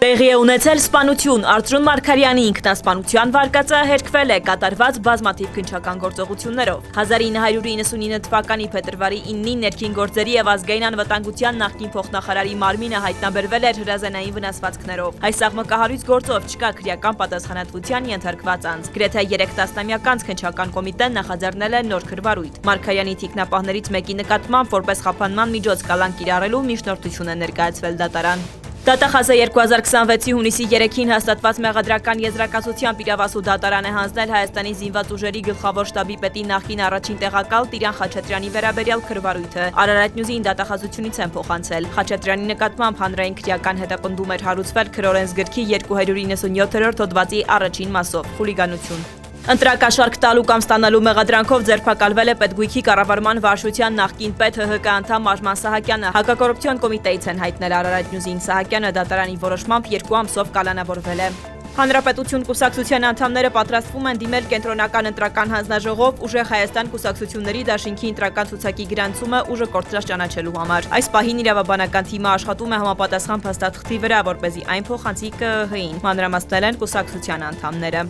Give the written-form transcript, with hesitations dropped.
Տեղի է ունեցել սպանություն, Արծրուն Մարգարյանի ինքնասպանության վարկածը հերքվել է կատարված բազմաթիվ քննչական գործողություններով։ 1999 թվականի փետրվարի 9-ին ներքին գործերի եւ ազգային անվտանգության նախկին փոխնախարարի մարմինը հայտնաբերվել էր հրազենային վնասվածքներով։ Այս աղմկահարույց գործով չկա քրեական պատասխանատվության ենթարկված անձ։ Գրեթե 3 տասնամյակ անց քննչական կոմիտեն նախաձեռնել է նոր քրվարույթ։ Մարգարյանի թիկնապահներից մեկի նկատմամբ որպես խափանման միջոց կալան կիրառելու միջնորդություն է ներկայացվել դատարան։ Դատախազը 2026-ի հունիսի 3-ին հաստատված մեղադրական եզրակացությամբ իրավասու դատարան է հանձնել Հայաստանի զինված ուժերի գլխավոր շտաբի պետի նախկին առաջին տեղակալ Տիրան Խաչատրյանի վերաբերյալ քրվարույթը։ Արարատ Նյուզին դատախազությունից են փոխանցել։ Խաչատրյանի նկատմամբ հանրային քրեական հետապնդում էր հարուցվել քրօրենսգրքի 297-րդ հոդվածի առաջին մասով՝ խուլիգանություն։ Ընտրակաշարք տալու կամ ստանալու մեղադրանքով ձերբակալվել է Պետգույքի կառավարման վարչության նախկին պետ ՀՀԿ անդամ Արման Սահակյանը։ Հակակոռուպցիոն կոմիտեից են հայտնել Արարատ Նյուզին։ Սահակյանը դատարանի որոշմամբ 2 ամսով կալանավորվել է։ Հանրապետություն կուսակցության անդամները պատրաստվում են դիմել կենտրոնական ընտրական հանձնաժողով ուժեղ Հայաստան կուսակցությունների դաշինքի ընտրական ցուցակի գրանցումը ուժը կորցրած ճանաչելու համար։ Այս պահին իրավաբանական թիմը աշխատում է համապատասխան փաստաթղթի վրա, որպեսզի այն փոխանցի ԿԸՀ-ին, մանրամասնել են կուսակցության անդամները։